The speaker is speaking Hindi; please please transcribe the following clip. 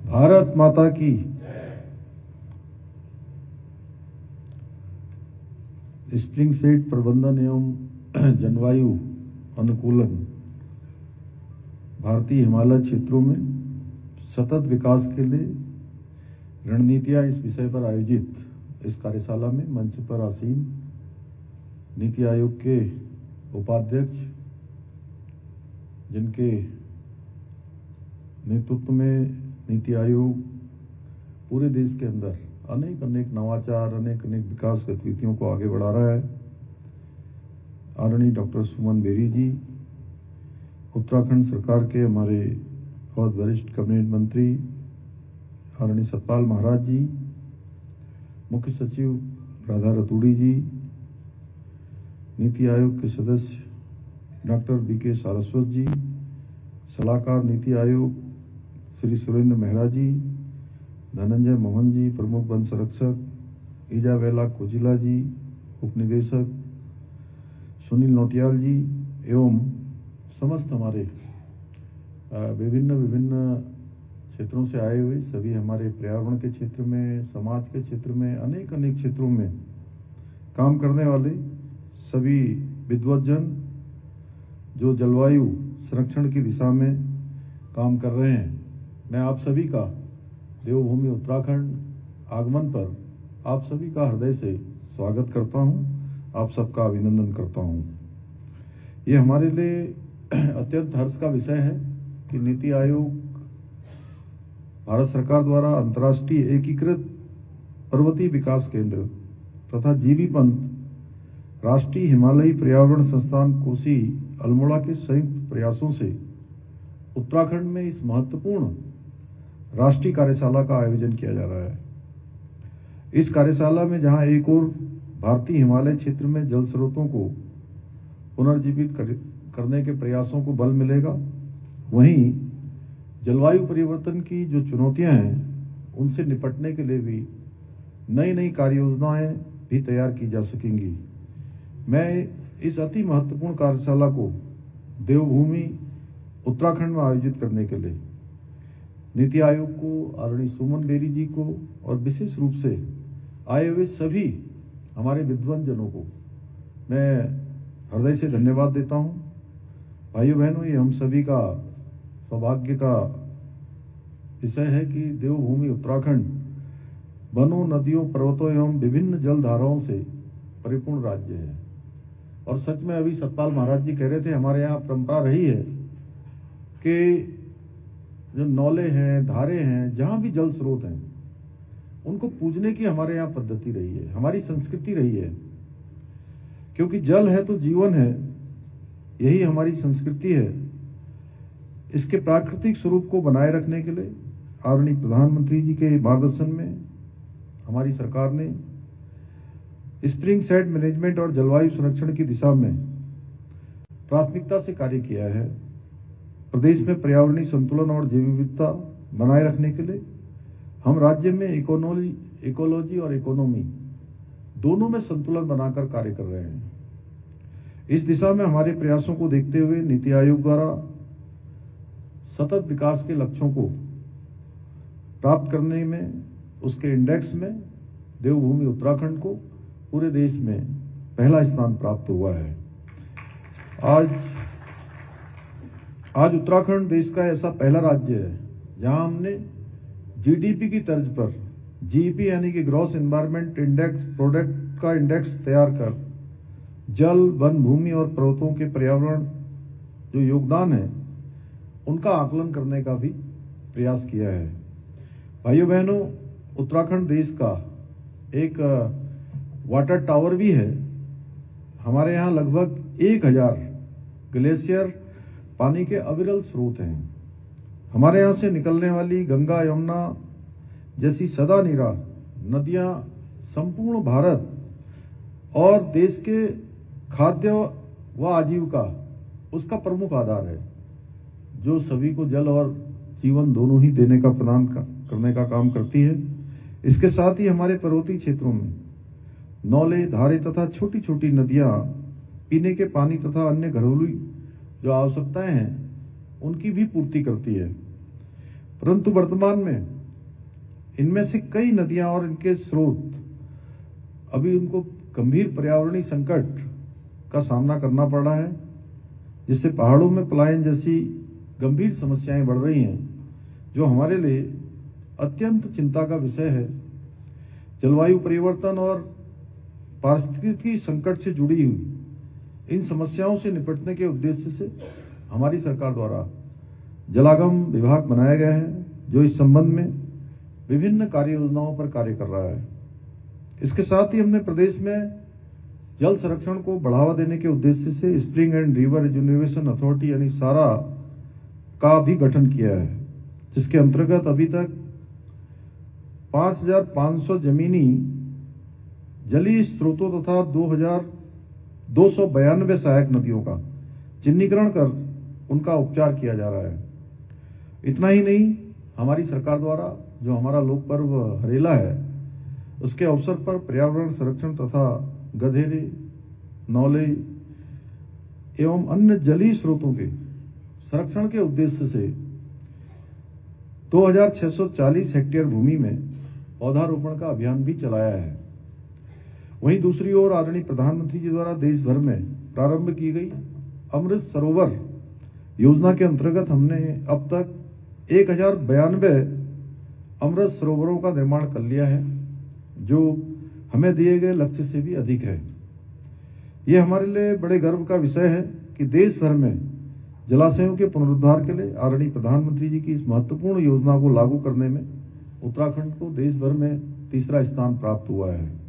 भारत माता की। स्प्रिंग सेट प्रबंधन एवं जलवायु अनुकूलन भारतीय हिमालय क्षेत्रों में सतत विकास के लिए रणनीतियां इस विषय पर आयोजित इस कार्यशाला में मंच पर आसीन नीति आयोग के उपाध्यक्ष, जिनके नेतृत्व में नीति आयोग पूरे देश के अंदर अनेक नवाचार, अनेक विकास गतिविधियों को आगे बढ़ा रहा है। आदरणीय डॉक्टर सुमन बेरी जी, उत्तराखंड सरकार के हमारे बहुत वरिष्ठ कैबिनेट मंत्री आदरणीय सतपाल महाराज जी, मुख्य सचिव राधा रतूड़ी जी, नीति आयोग के सदस्य डॉक्टर बीके सारस्वत जी, सलाहकार नीति आयोग श्री सुरेंद्र मेहरा जी, धनंजय मोहन जी, प्रमुख वन संरक्षक, इजाबेला कोजिला जी, उपनिदेशक सुनील नोटियाल जी एवं समस्त हमारे विभिन्न क्षेत्रों से आए हुए सभी हमारे पर्यावरण के क्षेत्र में, समाज के क्षेत्र में, अनेक क्षेत्रों में काम करने वाले सभी विद्वज्जन जो जलवायु संरक्षण की दिशा में काम कर रहे हैं, मैं आप सभी का देवभूमि उत्तराखंड आगमन पर आप सभी का हृदय से स्वागत करता हूं, आप सबका अभिनंदन करता हूं। ये हमारे लिए अत्यंत हर्ष का विषय है कि नीति आयोग भारत सरकार द्वारा अंतर्राष्ट्रीय एकीकृत पर्वतीय विकास केंद्र तथा जीबी पंत राष्ट्रीय हिमालयी पर्यावरण संस्थान कोसी अल्मोड़ा के संयुक्त प्रयासों से उत्तराखंड में इस महत्वपूर्ण राष्ट्रीय कार्यशाला का आयोजन किया जा रहा है। इस कार्यशाला में जहां एक ओर भारतीय हिमालय क्षेत्र में जल स्रोतों को पुनर्जीवित करने के प्रयासों को बल मिलेगा, वहीं जलवायु परिवर्तन की जो चुनौतियां हैं उनसे निपटने के लिए भी नई कार्य योजनाएं भी तैयार की जा सकेंगी। मैं इस अति महत्वपूर्ण कार्यशाला को देवभूमि उत्तराखंड में आयोजित करने के लिए नीति आयोग को, आदरणीय सुमन बेरी जी को और विशेष रूप से आए हुए सभी हमारे विद्वान जनों को मैं हृदय से धन्यवाद देता हूं। भाइयों बहनों, ये हम सभी का सौभाग्य का विषय है कि देवभूमि उत्तराखंड वनों, नदियों, पर्वतों एवं विभिन्न जल धाराओं से परिपूर्ण राज्य है। और सच में अभी सतपाल महाराज जी कह रहे थे, हमारे यहाँ परंपरा रही है कि जो नौले हैं, धारे हैं, जहां भी जल स्रोत हैं, उनको पूजने की हमारे यहाँ पद्धति रही है, हमारी संस्कृति रही है। क्योंकि जल है तो जीवन है, यही हमारी संस्कृति है। इसके प्राकृतिक स्वरूप को बनाए रखने के लिए आदरणीय प्रधानमंत्री जी के मार्गदर्शन में हमारी सरकार ने स्प्रिंग सेट मैनेजमेंट और जलवायु संरक्षण की दिशा में प्राथमिकता से कार्य किया है। प्रदेश में पर्यावरणीय संतुलन और जैव विविधता बनाए रखने के लिए हम राज्य में इकोलॉजी और इकोनॉमी दोनों में संतुलन बनाकर कार्य कर रहे हैं। इस दिशा में हमारे प्रयासों को देखते हुए नीति आयोग द्वारा सतत विकास के लक्ष्यों को प्राप्त करने में, उसके इंडेक्स में देवभूमि उत्तराखंड को पूरे देश में पहला स्थान प्राप्त हुआ है। आज उत्तराखंड देश का ऐसा पहला राज्य है जहां हमने जीडीपी की तर्ज पर जीईपी यानी कि ग्रॉस एनवायरनमेंट इंडेक्स प्रोडक्ट का इंडेक्स तैयार कर जल, वन, भूमि और पर्वतों के पर्यावरण जो योगदान है उनका आकलन करने का भी प्रयास किया है। भाइयों बहनों, उत्तराखंड देश का एक वाटर टावर भी है। हमारे यहाँ लगभग 1000 ग्लेशियर पानी के अविरल स्रोत हैं। हमारे यहाँ से निकलने वाली गंगा, यमुना जैसी सदा नीरा नदियां संपूर्ण भारत और देश के खाद्य व आजीविका उसका प्रमुख आधार है, जो सभी को जल और जीवन दोनों ही देने का प्रदान करने का काम करती है। इसके साथ ही हमारे पर्वतीय क्षेत्रों में नौले, धारे तथा छोटी छोटी नदियां पीने के पानी तथा अन्य घरेलू जो आवश्यकताएं हैं उनकी भी पूर्ति करती है। परंतु वर्तमान में इनमें से कई नदियां और इनके स्रोत अभी उनको गंभीर पर्यावरणीय संकट का सामना करना पड़ रहा है, जिससे पहाड़ों में पलायन जैसी गंभीर समस्याएं बढ़ रही हैं, जो हमारे लिए अत्यंत चिंता का विषय है। जलवायु परिवर्तन और पारिस्थितिकी संकट से जुड़ी हुई इन समस्याओं से निपटने के उद्देश्य से हमारी सरकार द्वारा जलागम विभाग बनाया गया है, जो इस संबंध में विभिन्न कार्य योजनाओं पर कार्य कर रहा है। इसके साथ ही हमने प्रदेश में जल संरक्षण को बढ़ावा देने के उद्देश्य से spring and river rejuvenation authority यानी सारा का भी गठन किया है, जिसके अंतर्गत अभी तक 5,500 जमीनी जलीय स्रोतों तथा 2,292 सहायक नदियों का चिन्हीकरण कर उनका उपचार किया जा रहा है। इतना ही नहीं, हमारी सरकार द्वारा जो हमारा लोक पर्व हरेला है, उसके अवसर पर पर्यावरण संरक्षण तथा गधेरे, नौले एवं अन्य जलीय स्रोतों के संरक्षण के उद्देश्य से 2,640 हेक्टेयर भूमि में पौधारोपण का अभियान भी चलाया है। वहीं दूसरी ओर आदरणीय प्रधानमंत्री जी द्वारा देश भर में प्रारंभ की गई अमृत सरोवर योजना के अंतर्गत हमने अब तक 1,092 अमृत सरोवरों का निर्माण कर लिया है, जो हमें दिए गए लक्ष्य से भी अधिक है। यह हमारे लिए बड़े गर्व का विषय है कि देश भर में जलाशयों के पुनरुद्धार के लिए आदरणीय प्रधानमंत्री जी की इस महत्वपूर्ण योजना को लागू करने में उत्तराखंड को देश भर में तीसरा स्थान प्राप्त हुआ है।